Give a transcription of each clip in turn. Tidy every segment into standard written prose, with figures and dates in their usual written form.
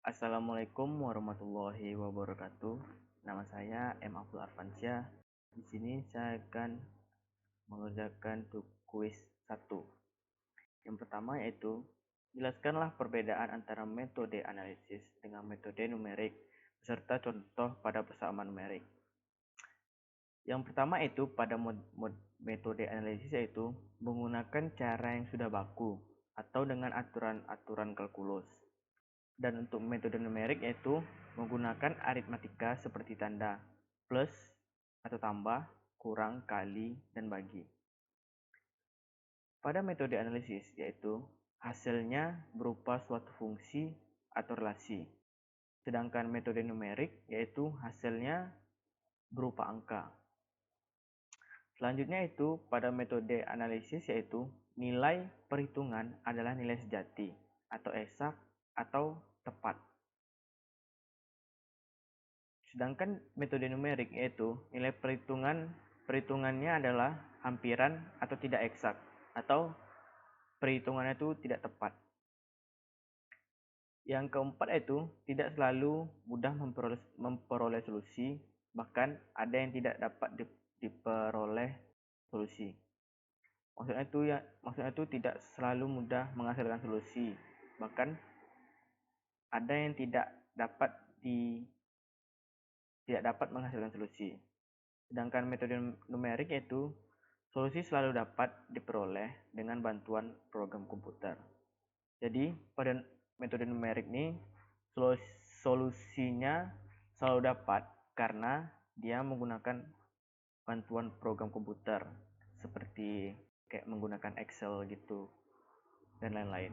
Assalamualaikum warahmatullahi wabarakatuh. Nama saya M. Abdul Arfansyah. Di sini saya akan mengerjakan kuis 1. Yang pertama yaitu, jelaskanlah perbedaan antara metode analisis dengan metode numerik beserta contoh pada persamaan numerik. Yang pertama itu pada metode analisis yaitu menggunakan cara yang sudah baku atau dengan aturan-aturan kalkulus. Dan untuk metode numerik yaitu menggunakan aritmatika seperti tanda plus atau tambah, kurang, kali, dan bagi. Pada metode analisis yaitu hasilnya berupa suatu fungsi atau relasi. Sedangkan metode numerik yaitu hasilnya berupa angka. Selanjutnya itu pada metode analisis yaitu nilai perhitungan adalah nilai sejati atau eksak atau tepat. Sedangkan metode numerik yaitu nilai perhitungannya adalah hampiran atau tidak eksak atau perhitungannya itu tidak tepat. Yang keempat itu tidak selalu mudah memperoleh solusi, bahkan ada yang tidak dapat diperoleh solusi. Maksudnya itu tidak selalu mudah menghasilkan solusi, bahkan ada yang tidak dapat menghasilkan solusi. Sedangkan metode numerik yaitu solusi selalu dapat diperoleh dengan bantuan program komputer. Jadi pada metode numerik ini solusinya selalu dapat karena dia menggunakan bantuan program komputer seperti kayak menggunakan Excel gitu dan lain-lain.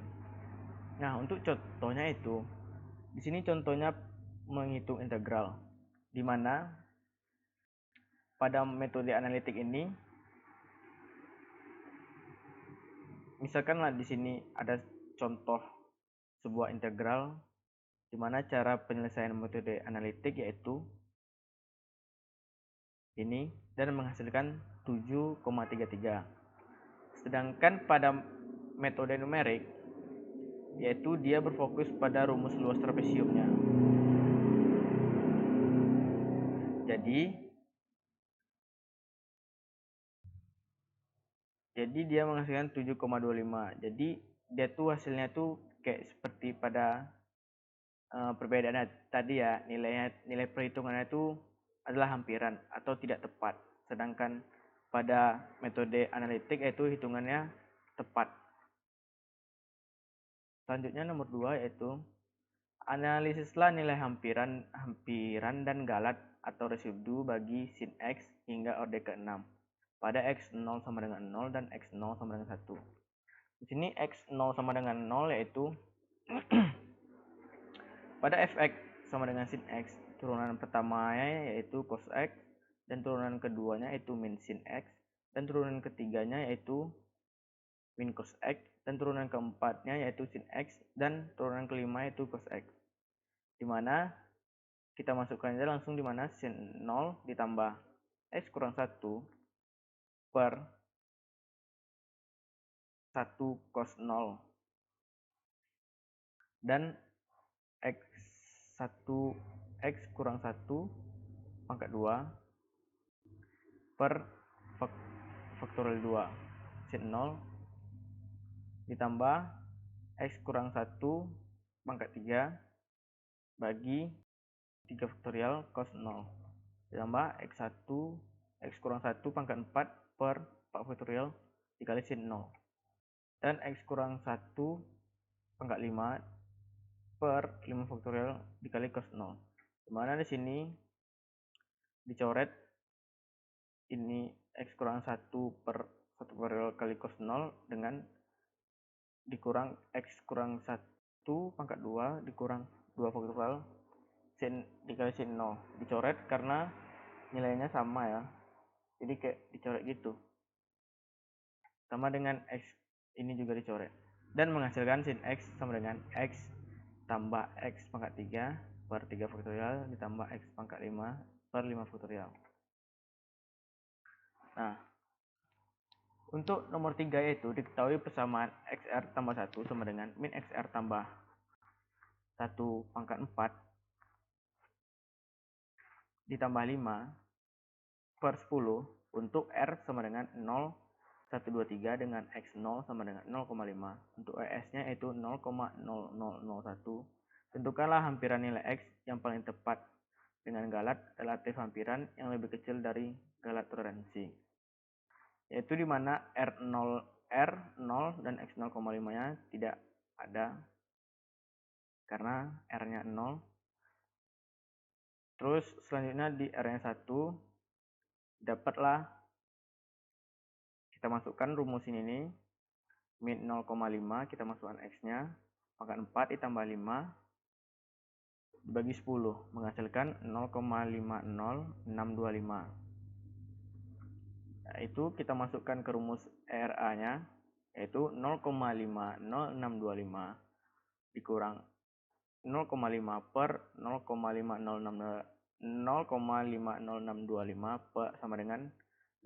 Nah, untuk contohnya itu di sini contohnya menghitung integral, di mana pada metode analitik ini misalkanlah di sini ada contoh sebuah integral di mana cara penyelesaian metode analitik yaitu ini dan menghasilkan 7,33. Sedangkan pada metode numerik yaitu dia berfokus pada rumus luas trapesiumnya. Jadi dia menghasilkan 7,25. Jadi dia tuh hasilnya tuh kayak seperti pada perbedaannya tadi ya, nilai perhitungannya itu adalah hampiran atau tidak tepat. Sedangkan pada metode analitik yaitu hitungannya tepat. Selanjutnya nomor 2 yaitu analisislah nilai hampiran dan galat atau residu bagi sin X hingga orde ke-6 pada X0 sama dengan 0 dan X0 sama dengan 1. Di sini X0 sama dengan 0 yaitu pada fx sama dengan sin X, turunan pertamanya yaitu cos X, dan turunan keduanya yaitu min sin X, dan turunan ketiganya yaitu min cos X, dan turunan keempatnya yaitu sin X, dan turunan kelima yaitu cos X. Dimana kita masukkan aja langsung dimana sin 0 ditambah X kurang 1 per 1 cos 0 dan X kurang 1 pangkat 2 per faktorial 2 sin 0 ditambah X kurang 1 pangkat 3 bagi 3 faktorial cos 0 ditambah X kurang 1 pangkat 4 per 4 faktorial dikali sin 0 dan X kurang 1 pangkat 5 per 5 faktorial dikali cos 0. Dimana di sini dicoret ini X kurang 1 per 1 faktorial kali cos 0 dengan dikurang X kurang 1 pangkat 2 dikurang 2 faktorial sin dikali sin 0. Dicoret karena nilainya sama ya. Jadi kayak dicoret gitu. Sama dengan X ini juga dicoret. Dan menghasilkan sin X sama dengan X tambah X pangkat 3 per 3 faktorial ditambah X pangkat 5 per 5 faktorial. Nah, untuk nomor 3 yaitu diketahui persamaan XR tambah 1 sama dengan min XR tambah 1 pangkat 4 ditambah 5 per 10 untuk R sama dengan 0,123 dengan X0 sama dengan 0,5. Untuk ES-nya yaitu 0,0001. Tentukanlah hampiran nilai X yang paling tepat dengan galat relatif hampiran yang lebih kecil dari galat toleransi. Yaitu di mana R0 dan X0,5-nya tidak ada karena R-nya 0. Terus selanjutnya di R-nya 1 dapatlah kita masukkan rumus ini min 0,5, kita masukkan X-nya, pangkat 4 ditambah 5 dibagi 10 menghasilkan 0,50625. Yaitu kita masukkan ke rumus ERA-nya yaitu 0,50625 dikurang 0,5 per 0,50625 sama dengan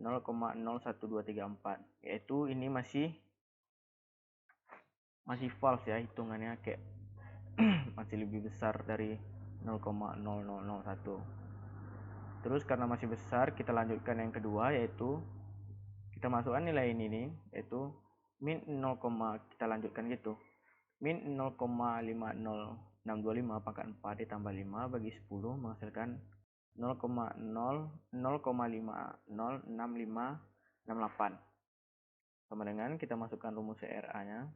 0,01234, yaitu ini masih false ya, hitungannya kayak masih lebih besar dari 0,0001. Terus karena masih besar, kita lanjutkan yang kedua, yaitu kita masukkan nilai ini nih, yaitu min 0, kita lanjutkan gitu. Min 0,50625 pangkat 4 ditambah 5 bagi 10 menghasilkan 0,00656568. Sama dengan kita masukkan rumus CRA-nya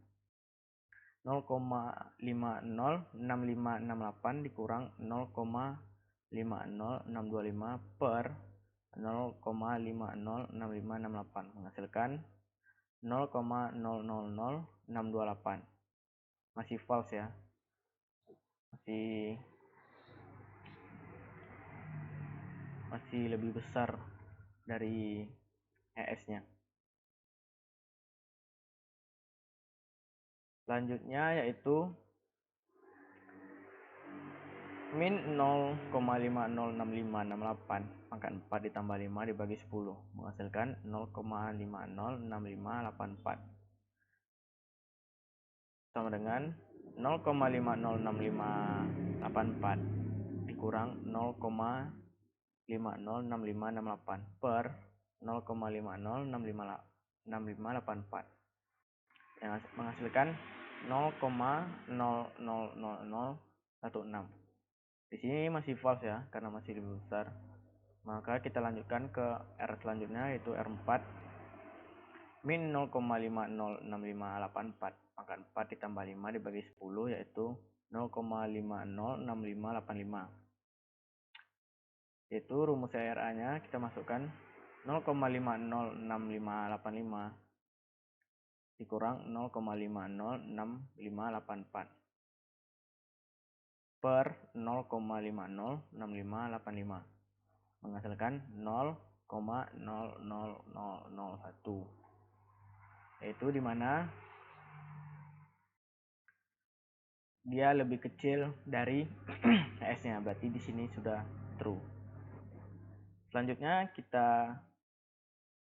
0,506568 dikurang 0,50625 per 0,506568 menghasilkan 0,000628. Masih false ya, masih lebih besar dari ES-nya. Selanjutnya yaitu min 0,506568 pangkat 4 ditambah 5 dibagi 10 menghasilkan 0,506584 sama dengan 0,5065584 dikurang 0,506568 per 0,506584 yang menghasilkan 0,000016. Di sini masih false ya, karena masih lebih besar. Maka kita lanjutkan ke R selanjutnya, yaitu R4 min 0,5065584 pangkat 4 ditambah 5 dibagi 10, yaitu 0,506585. Yaitu rumus CRA-nya kita masukkan 0,5065585 dikurang 0,506584 per 0,506585 menghasilkan 0,00001, yaitu dimana dia lebih kecil dari ES-nya, berarti di sini sudah true. Selanjutnya kita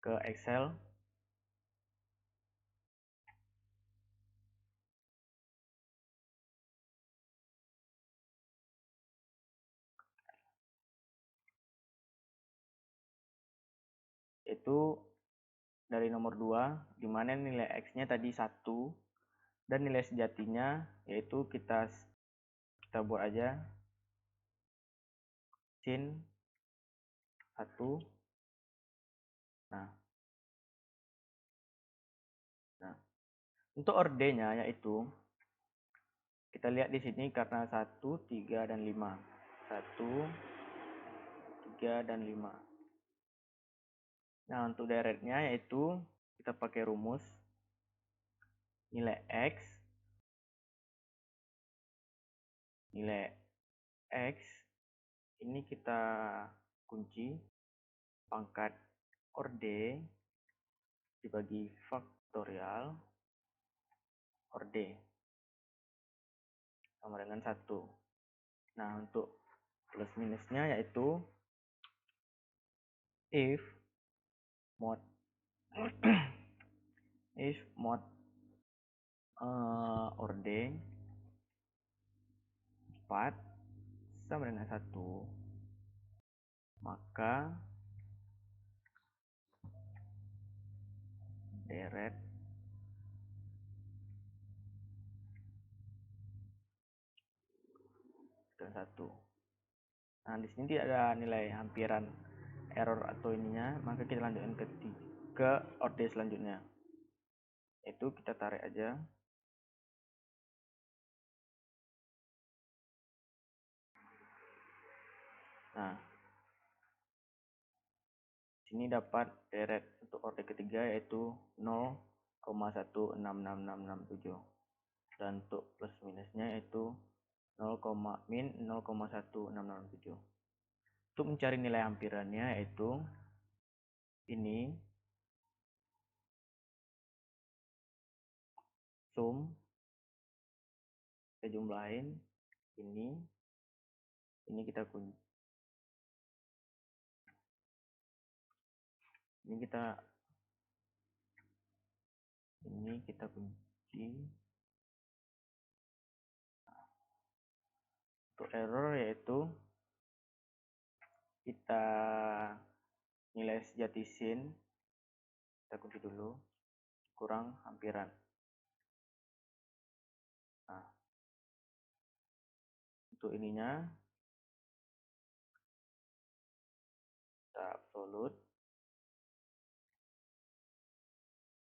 ke Excel. Itu dari nomor 2, di mana nilai X-nya tadi 1 dan nilai sejatinya yaitu kita buat aja sin 1. Nah, untuk ordenya yaitu kita lihat di sini karena 1, 3 dan 5. 1, 3 dan 5. Nah, untuk directnya yaitu kita pakai rumus nilai X ini kita kunci pangkat orde dibagi faktorial orde sama dengan 1. Nah, untuk plus minusnya yaitu if mod orde 4 sama dengan 1, maka deret ke 1. Nah, di sini tidak ada nilai hampiran error atau ininya, maka kita lanjutkan ke order selanjutnya. Itu kita tarik aja. Nah, sini dapat deret untuk order ketiga yaitu 0,1666667, dan untuk plus minusnya yaitu min 0,16667. Untuk mencari nilai hampirannya yaitu ini sum, kita jumlahin ini kita kunci, ini kita kunci. Untuk error yaitu kita nilai sejati sin, kita kunci dulu, kurang hampiran. Nah, untuk ininya kita absolut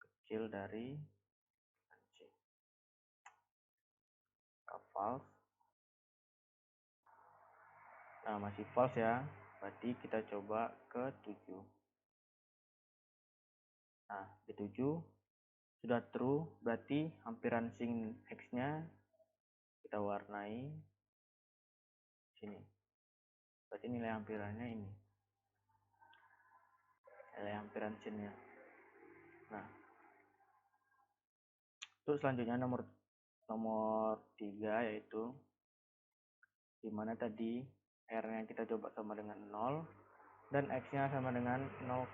kecil dari C, false. Nah, masih false ya, berarti kita coba ke 7. Nah, di 7 sudah true, berarti hampiran sin X-nya kita warnai sini. Berarti nilai hampirannya ini. Nilai hampiran sin-nya. Nah, untuk selanjutnya nomor 3 yaitu dimana tadi R-nya kita coba sama dengan 0 dan X-nya sama dengan 0,5.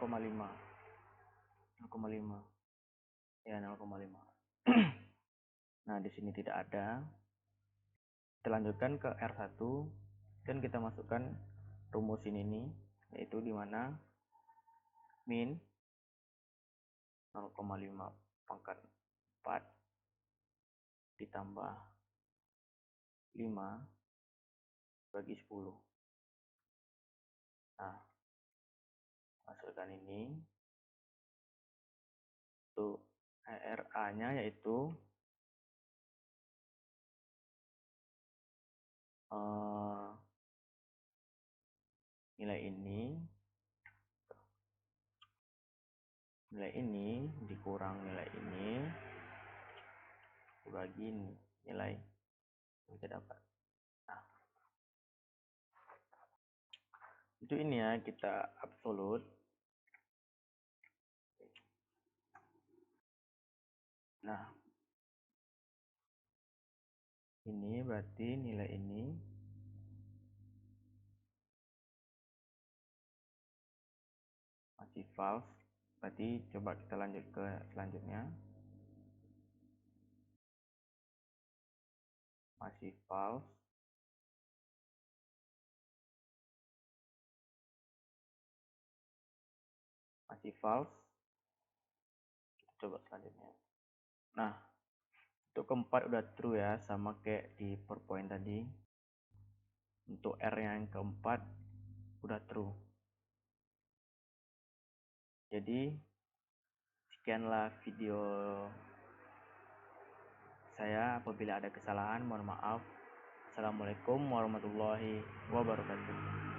Ya, 0,5. Nah, di sini tidak ada. Kita lanjutkan ke R1 dan kita masukkan rumusin ini, yaitu dimana min 0,5 pangkat 4 ditambah 5 bagi 10. Nah, masukkan ini. Untuk ERA-nya yaitu nilai ini dikurang nilai ini dibagi nilai yang kita dapat. Nah, itu ini ya, kita absolut. Nah, ini berarti nilai ini masih false, berarti coba kita lanjut ke selanjutnya. Masih false. Masih false. Kita coba selanjutnya. Nah, untuk keempat udah true ya, sama kayak di PowerPoint tadi. Untuk R yang keempat udah true. Jadi sekianlah video saya. Apabila ada kesalahan mohon maaf. Assalamualaikum warahmatullahi wabarakatuh.